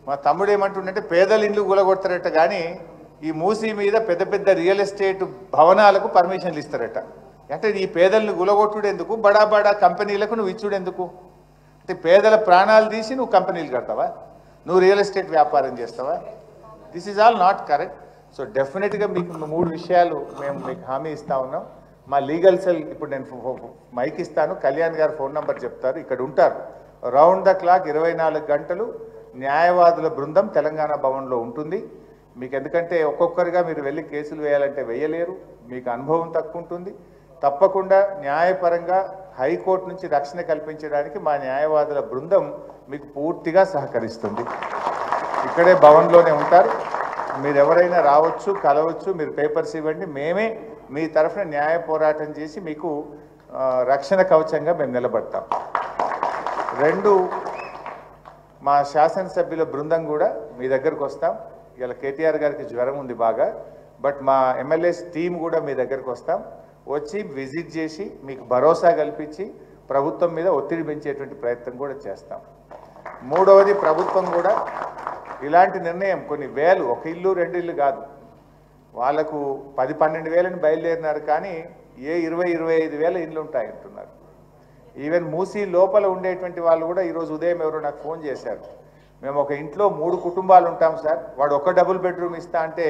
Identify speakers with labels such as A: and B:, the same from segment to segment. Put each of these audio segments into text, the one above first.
A: మా తమ్ముడు ఏమంటుండంటే పేదల ఇండ్లు గులగొడతారట కానీ ఈ మూసీ మీద పెద్ద పెద్ద రియల్ ఎస్టేట్ భవనాలకు పర్మిషన్లు ఇస్తారట. అంటే ఈ పేదలను గులగొట్టుడు ఎందుకు, బడా బడా కంపెనీలకు నువ్వు ఇచ్చుడు ఎందుకు? అంటే పేదల ప్రాణాలు తీసి నువ్వు కంపెనీలు కడతావా, నువ్వు రియల్ ఎస్టేట్ వ్యాపారం చేస్తావా? This is all not correct. So డెఫినెట్గా మీకు 3 విషయాలు మేము మీకు హామీ ఇస్తా ఉన్నాం. మా లీగల్ సెల్ ఇప్పుడు నేను మైక్ ఇస్తాను, కళ్యాణ్ గారు ఫోన్ నెంబర్ చెప్తారు, ఇక్కడ ఉంటారు. రౌండ్ ద క్లాక్ 24 గంటలు న్యాయవాదుల బృందం తెలంగాణ భవన్లో ఉంటుంది. మీకు ఎందుకంటే ఒక్కొక్కరిగా మీరు వెళ్ళి కేసులు వేయాలంటే వేయలేరు, మీకు అనుభవం తక్కువ ఉంటుంది. తప్పకుండా న్యాయపరంగా హైకోర్టు నుంచి రక్షణ కల్పించడానికి మా న్యాయవాదుల బృందం మీకు పూర్తిగా సహకరిస్తుంది. ఇక్కడే భవన్లోనే ఉంటారు, మీరు ఎవరైనా రావచ్చు, కలవచ్చు, మీరు పేపర్స్ ఇవ్వండి, మేమే మీ తరఫున న్యాయ పోరాటం చేసి మీకు రక్షణ కవచంగా మేము నిలబడతాం. 2, మా శాసనసభ్యుల బృందం కూడా మీ దగ్గరకు వస్తాం. ఇలా కేటీఆర్ గారికి జ్వరం ఉంది బాగా, బట్ మా ఎమ్మెల్యేస్ టీం కూడా మీ దగ్గరకు వస్తాం, వచ్చి విజిట్ చేసి మీకు భరోసా కల్పించి ప్రభుత్వం మీద ఒత్తిడి పెంచేటువంటి ప్రయత్నం కూడా చేస్తాం. 3వది, ప్రభుత్వం కూడా ఇలాంటి నిర్ణయం కొన్ని వేలు, 1 ఇల్లు 2 ఇల్లు కాదు, వాళ్ళకు 10-12 వేలని బయలుదేరినారు కానీ 20-25 వేల ఇండ్లు ఉంటాయి అంటున్నారు. ఈవెన్ మూసీ లోపల ఉండేటువంటి వాళ్ళు కూడా ఈరోజు ఉదయం ఎవరో నాకు ఫోన్ చేశారు, మేము ఒక ఇంట్లో 3 కుటుంబాలు ఉంటాం సార్, వాడు ఒక డబుల్ బెడ్రూమ్ ఇస్తా అంటే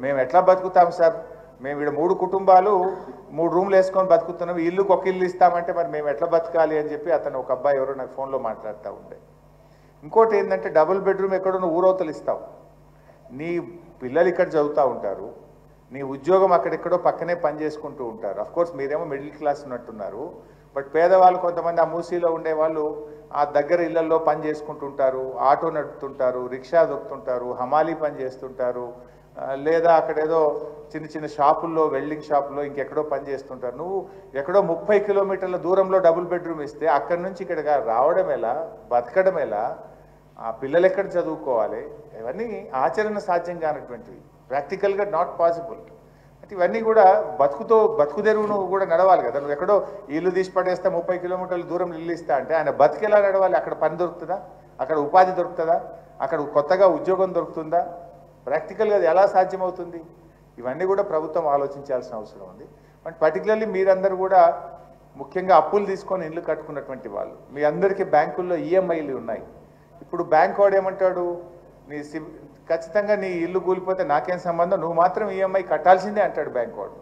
A: మేము ఎట్లా బతుకుతాం సార్, మేము ఇక్కడ 3 కుటుంబాలు 3 రూమ్లు వేసుకొని బతుకుతున్నాం, ఇల్లుకి 1 ఇల్లు ఇస్తామంటే మరి మేము ఎట్లా బతకాలి అని చెప్పి అతను ఒక అబ్బాయి ఎవరో నాకు ఫోన్లో మాట్లాడుతూ ఉండే. ఇంకోటి ఏంటంటే డబుల్ బెడ్రూమ్ ఎక్కడో నువ్వు ఊరవతలు ఇస్తావు, నీ పిల్లలు ఇక్కడ చదువుతూ ఉంటారు, నీ ఉద్యోగం అక్కడెక్కడో పక్కనే పని చేసుకుంటూ ఉంటారు. అఫ్కోర్స్ మీరేమో మిడిల్ క్లాస్ ఉన్నట్టున్నారు, బట్ పేదవాళ్ళు కొంతమంది ఆ మూసీలో ఉండేవాళ్ళు ఆ దగ్గర ఇళ్లలో పని చేసుకుంటుంటారు, ఆటో నడుపుతుంటారు, రిక్షా దొక్కుతుంటారు, హమాలీ పని చేస్తుంటారు, లేదా అక్కడ ఏదో చిన్న చిన్న షాపుల్లో, వెల్డింగ్ షాపుల్లో ఇంకెక్కడో పని చేస్తుంటారు. నువ్వు ఎక్కడో 30 కిలోమీటర్ల దూరంలో డబుల్ బెడ్రూమ్ ఇస్తే అక్కడి నుంచి ఇక్కడ రావడం ఎలా, బతకడం ఎలా, ఆ పిల్లలు ఎక్కడ చదువుకోవాలి? ఇవన్నీ ఆచరణ సాధ్యం కానటువంటివి, ప్రాక్టికల్గా నాట్ పాసిబుల్. అంటే ఇవన్నీ కూడా బతుకు తెరువును కూడా నడవాలి కదా. నువ్వు ఎక్కడో ఇల్లు తీసి పడేస్తే 30 కిలోమీటర్ల దూరం ఇల్లు ఇస్తా అంటే ఆయన బతికేలా నడవాలి? అక్కడ పని దొరుకుతుందా, అక్కడ ఉపాధి దొరుకుతుందా, అక్కడ కొత్తగా ఉద్యోగం దొరుకుతుందా? ప్రాక్టికల్గా అది ఎలా సాధ్యమవుతుంది? ఇవన్నీ కూడా ప్రభుత్వం ఆలోచించాల్సిన అవసరం ఉంది. బట్ పర్టికులర్లీ మీరందరూ కూడా ముఖ్యంగా అప్పులు తీసుకొని ఇల్లు కట్టుకున్నటువంటి వాళ్ళు, మీ అందరికీ బ్యాంకుల్లో ఈఎంఐలు ఉన్నాయి. ఇప్పుడు బ్యాంక్ వాడు ఏమంటాడు, నీ ఖచ్చితంగా నీ ఇల్లు కూలిపోతే నాకేం సంబంధం, నువ్వు మాత్రం ఈఎంఐ కట్టాల్సిందే అంటాడు బ్యాంక్ వాడు.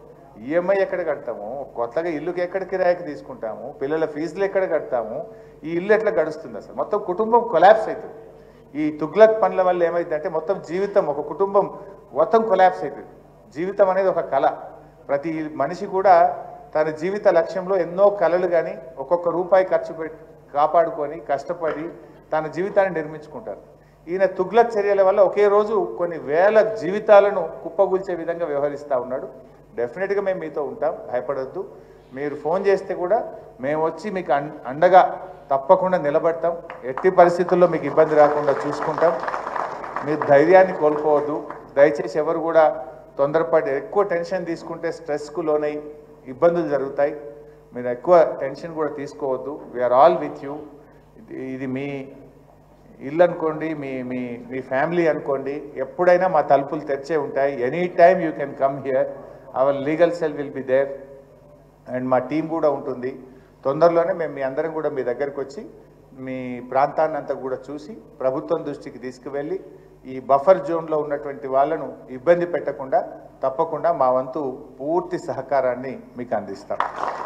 A: ఈఎంఐ ఎక్కడ కడతాము, కొత్తగా ఇల్లుకి ఎక్కడ కిరాయికి తీసుకుంటాము, పిల్లల ఫీజులు ఎక్కడ కడతాము, ఈ ఇల్లు ఎట్లా గడుస్తుంది? అసలు మొత్తం కుటుంబం కొలాప్స్ అవుతుంది. ఈ తుగ్లక్ పనుల వల్ల ఏమైందంటే మొత్తం జీవితం, ఒక కుటుంబం మొత్తం కొలాప్స్ అవుతుంది. జీవితం అనేది ఒక కళ, ప్రతి మనిషి కూడా తన జీవిత లక్ష్యంలో ఎన్నో కళలు కానీ ఒక్కొక్క రూపాయి ఖర్చు పెట్టి కాపాడుకొని కష్టపడి తన జీవితాన్ని నిర్మించుకుంటారు. ఈయన తుగ్లక్ చర్యల వల్ల ఒకే రోజు కొన్ని వేల జీవితాలను కుప్పగూల్చే విధంగా వ్యవహరిస్తూ ఉన్నాడు. డెఫినెట్గా మేము మీతో ఉంటాం, భయపడొద్దు. మీరు ఫోన్ చేస్తే కూడా మేము వచ్చి మీకు అండగా తప్పకుండా నిలబడతాం, ఎట్టి పరిస్థితుల్లో మీకు ఇబ్బంది రాకుండా చూసుకుంటాం. మీరు ధైర్యాన్ని కోల్పోవద్దు. దయచేసి ఎవరు కూడా తొందరపడి ఎక్కువ టెన్షన్ తీసుకుంటే స్ట్రెస్కు లోనై ఇబ్బందులు జరుగుతాయి. మీరు ఎక్కువ టెన్షన్ కూడా తీసుకోవద్దు. We are all with you. ఇది మీ ఇల్లు అనుకోండి, మీ ఫ్యామిలీ అనుకోండి, ఎప్పుడైనా మా తలుపులు తెరిచే ఉంటాయి. Any time you can come here, our legal cell will be there and మా టీం కూడా ఉంటుంది. తొందరలోనే మేము మీ అందరం కూడా మీ దగ్గరకు వచ్చి మీ ప్రాంతాన్ని అంతా కూడా చూసి ప్రభుత్వం దృష్టికి తీసుకువెళ్ళి ఈ బఫర్ జోన్లో ఉన్నటువంటి వాళ్ళను ఇబ్బంది పెట్టకుండా తప్పకుండా మా వంతు పూర్తి సహకారాన్ని మీకు అందిస్తాం.